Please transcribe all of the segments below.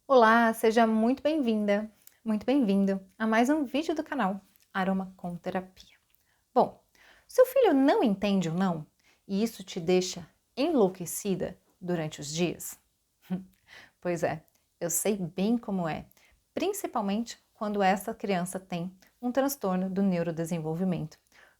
Olá, seja muito bem-vinda, muito bem-vindo a mais um vídeo do canal Aroma com Terapia. Bom, seu filho não entende o não e isso te deixa enlouquecida durante os dias? Pois é, eu sei bem como é, principalmente quando essa criança tem um transtorno do neurodesenvolvimento,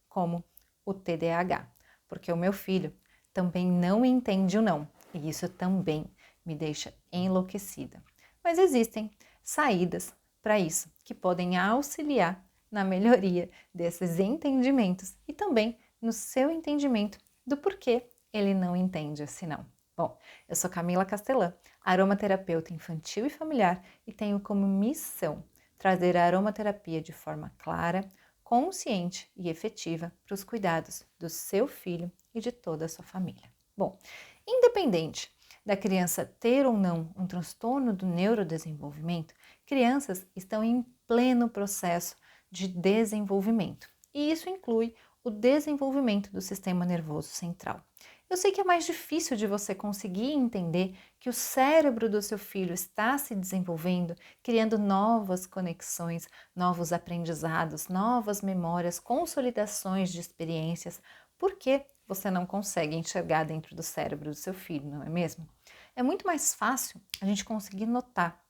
como o TDAH, porque o meu filho também não entende o não e isso também me deixa enlouquecida. Mas existem saídas para isso que podem auxiliar na melhoria desses entendimentos e também no seu entendimento do porquê ele não entende esse não. Bom, eu sou Camila Castelã, aromaterapeuta infantil e familiar e tenho como missão trazer a aromaterapia de forma clara, consciente e efetiva para os cuidados do seu filho e de toda a sua família. Bom, independente da criança ter ou não um transtorno do neurodesenvolvimento, crianças estão em pleno processo de desenvolvimento. E isso inclui o desenvolvimento do sistema nervoso central. Eu sei que é mais difícil de você conseguir entender que o cérebro do seu filho está se desenvolvendo, criando novas conexões, novos aprendizados, novas memórias, consolidações de experiências, porque você não consegue enxergar dentro do cérebro do seu filho, não é mesmo? É muito mais fácil a gente conseguir notar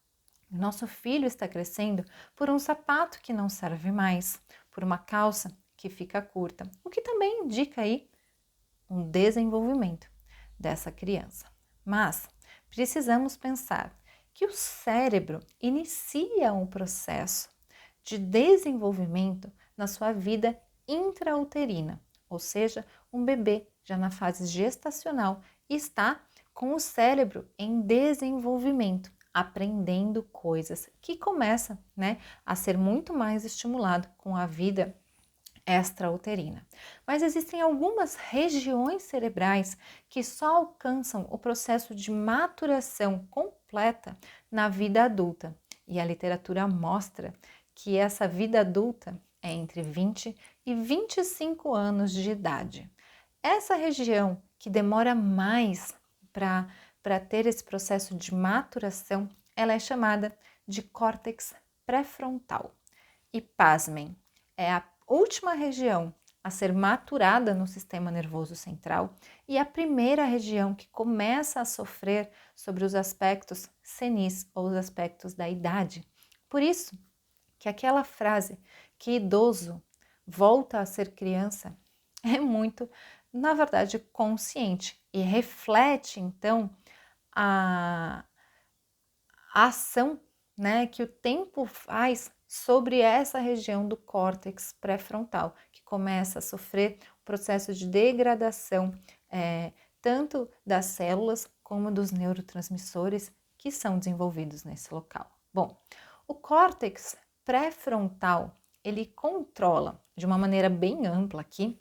que nosso filho está crescendo por um sapato que não serve mais, por uma calça que fica curta, o que também indica aí um desenvolvimento dessa criança. Mas precisamos pensar que o cérebro inicia um processo de desenvolvimento na sua vida intrauterina, ou seja, um bebê já na fase gestacional está com o cérebro em desenvolvimento, aprendendo coisas que começa, a ser muito mais estimulado com a vida extrauterina. Mas existem algumas regiões cerebrais que só alcançam o processo de maturação completa na vida adulta. E a literatura mostra que essa vida adulta é entre 20 e 25 anos de idade. Essa região que demora mais para ter esse processo de maturação, ela é chamada de córtex pré-frontal. E pasmem, é a última região a ser maturada no sistema nervoso central e a primeira região que começa a sofrer sobre os aspectos senis ou os aspectos da idade. Por isso que aquela frase que idoso volta a ser criança é muito, na verdade, consciente e reflete então a ação, que o tempo faz sobre essa região do córtex pré-frontal, que começa a sofrer o processo de degradação tanto das células como dos neurotransmissores que são desenvolvidos nesse local. Bom, o córtex pré-frontal, ele controla de uma maneira bem ampla aqui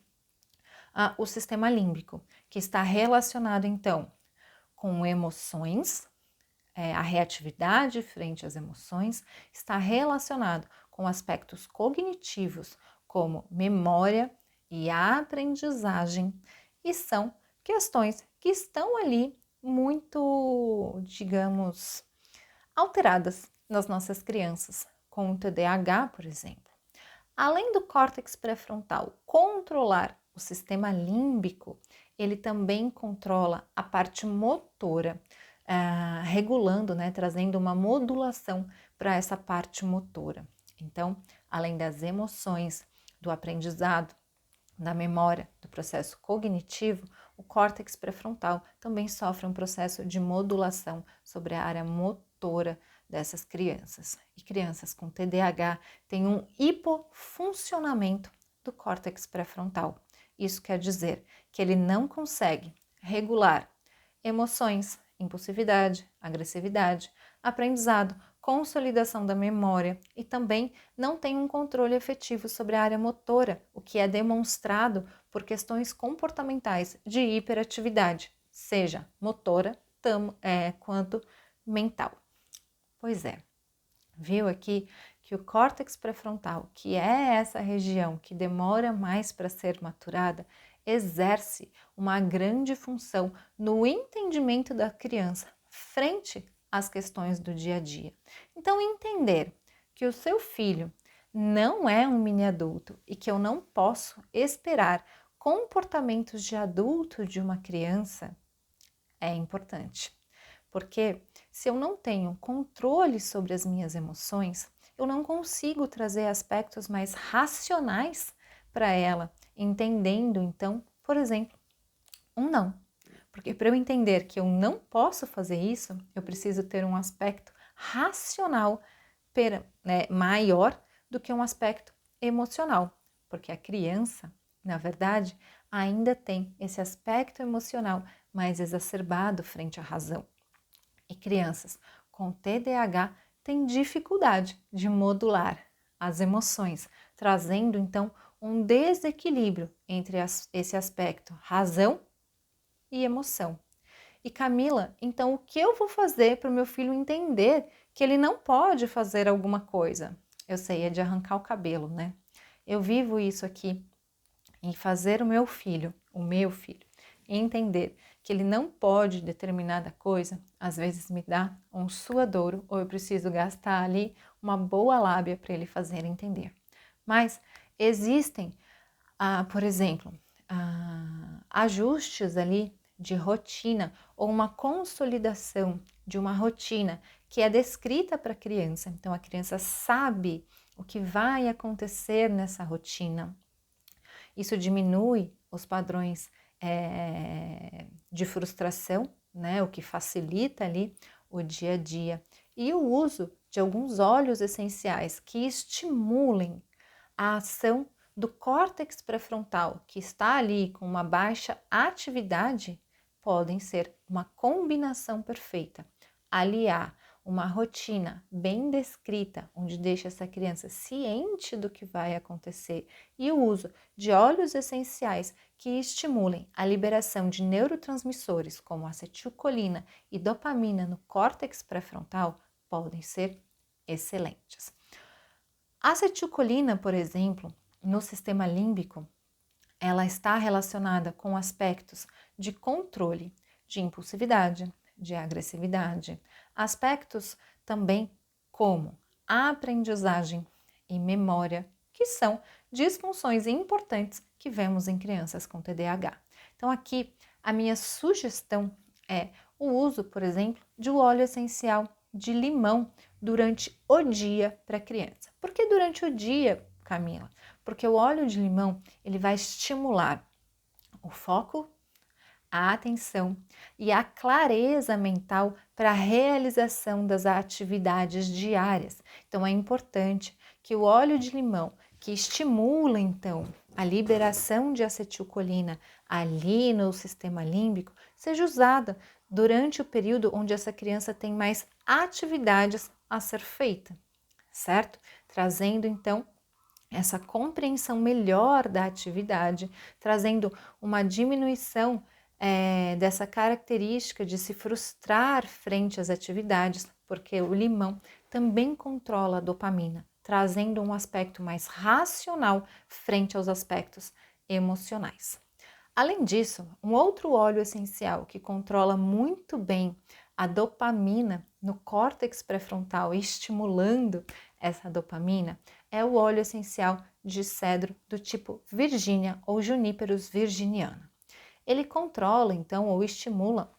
o sistema límbico, que está relacionado então com emoções, a reatividade frente às emoções está relacionado com aspectos cognitivos, como memória e aprendizagem, e são questões que estão ali muito, digamos, alteradas nas nossas crianças, com o TDAH, por exemplo. Além do córtex pré-frontal controlar o sistema límbico, ele também controla a parte motora, regulando, trazendo uma modulação para essa parte motora. Então, além das emoções, do aprendizado, da memória, do processo cognitivo, o córtex pré-frontal também sofre um processo de modulação sobre a área motora dessas crianças. E crianças com TDAH têm um hipofuncionamento do córtex pré-frontal. Isso quer dizer que ele não consegue regular emoções, impulsividade, agressividade, aprendizado, consolidação da memória e também não tem um controle efetivo sobre a área motora, o que é demonstrado por questões comportamentais de hiperatividade, seja motora quanto mental. Pois é, viu aqui que o córtex pré-frontal, que é essa região que demora mais para ser maturada, exerce uma grande função no entendimento da criança frente as questões do dia a dia. Então, entender que o seu filho não é um mini adulto e que eu não posso esperar comportamentos de adulto de uma criança é importante. Porque se eu não tenho controle sobre as minhas emoções, eu não consigo trazer aspectos mais racionais para ela, entendendo então, por exemplo, um não. Porque para eu entender que eu não posso fazer isso, eu preciso ter um aspecto racional maior do que um aspecto emocional. Porque a criança, na verdade, ainda tem esse aspecto emocional mais exacerbado frente à razão. E crianças com TDAH têm dificuldade de modular as emoções, trazendo então um desequilíbrio entre esse aspecto razão e emoção. E Camila, então o que eu vou fazer para o meu filho entender que ele não pode fazer alguma coisa? Eu sei, é de arrancar o cabelo, né? Eu vivo isso aqui em fazer o meu filho, entender que ele não pode determinada coisa, às vezes me dá um suadouro ou eu preciso gastar ali uma boa lábia para ele fazer entender. Mas existem, por exemplo, ajustes ali de rotina ou uma consolidação de uma rotina que é descrita para a criança. Então a criança sabe o que vai acontecer nessa rotina. Isso diminui os padrões de frustração, né? O que facilita ali o dia a dia. E o uso de alguns óleos essenciais que estimulem a ação do córtex pré-frontal, que está ali com uma baixa atividade, podem ser uma combinação perfeita. Aliar uma rotina bem descrita, onde deixa essa criança ciente do que vai acontecer, e o uso de óleos essenciais que estimulem a liberação de neurotransmissores como acetilcolina e dopamina no córtex pré-frontal, podem ser excelentes. A acetilcolina, por exemplo, no sistema límbico, ela está relacionada com aspectos de controle, de impulsividade, de agressividade, aspectos também como a aprendizagem e memória, que são disfunções importantes que vemos em crianças com TDAH. Então aqui a minha sugestão é o uso, por exemplo, de um óleo essencial de limão durante o dia para a criança. Por que durante o dia, Camila? Porque o óleo de limão ele vai estimular o foco, a atenção e a clareza mental para a realização das atividades diárias. Então é importante que o óleo de limão, que estimula então a liberação de acetilcolina ali no sistema límbico, seja usada durante o período onde essa criança tem mais atividades a ser feita, certo? Trazendo então essa compreensão melhor da atividade, trazendo uma diminuição dessa característica de se frustrar frente às atividades, porque o limão também controla a dopamina, trazendo um aspecto mais racional frente aos aspectos emocionais. Além disso, um outro óleo essencial que controla muito bem a dopamina no córtex pré-frontal, estimulando essa dopamina, é o óleo essencial de cedro do tipo Virgínia ou Juniperus virginiana. Ele controla, então, ou estimula,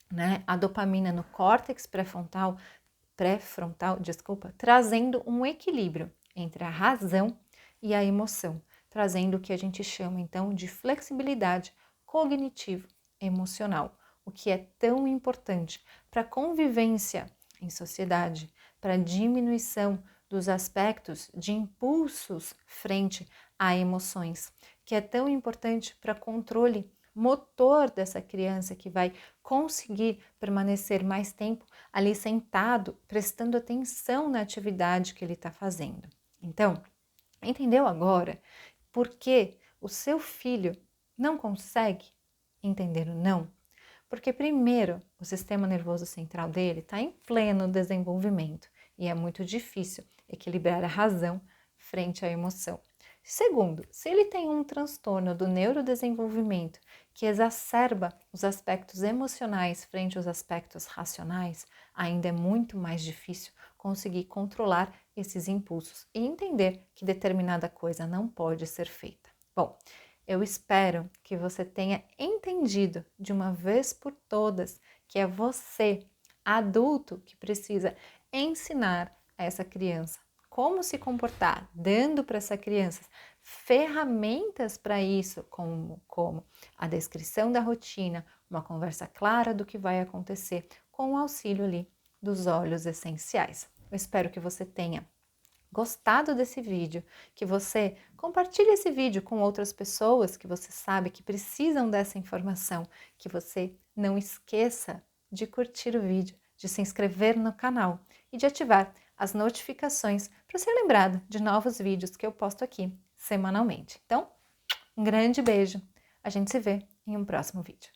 né, a dopamina no córtex pré-frontal, trazendo um equilíbrio entre a razão e a emoção, trazendo o que a gente chama, então, de flexibilidade cognitivo-emocional, o que é tão importante para a convivência em sociedade, para a diminuição dos aspectos de impulsos frente a emoções, que é tão importante para controle motor dessa criança que vai conseguir permanecer mais tempo ali sentado, prestando atenção na atividade que ele está fazendo. Então, entendeu agora por que o seu filho não consegue entender o não? Porque primeiro, o sistema nervoso central dele está em pleno desenvolvimento e é muito difícil equilibrar a razão frente à emoção. Segundo, se ele tem um transtorno do neurodesenvolvimento que exacerba os aspectos emocionais frente aos aspectos racionais, ainda é muito mais difícil conseguir controlar esses impulsos e entender que determinada coisa não pode ser feita. Bom, eu espero que você tenha entendido de uma vez por todas que é você, adulto, que precisa ensinar a essa criança como se comportar, dando para essa criança ferramentas para isso, como a descrição da rotina, uma conversa clara do que vai acontecer, com o auxílio ali dos óleos essenciais. Eu espero que você tenha gostado desse vídeo, que você compartilhe esse vídeo com outras pessoas que você sabe que precisam dessa informação, que você não esqueça de curtir o vídeo, de se inscrever no canal e de ativar as notificações para ser lembrado de novos vídeos que eu posto aqui semanalmente. Então, um grande beijo, a gente se vê em um próximo vídeo.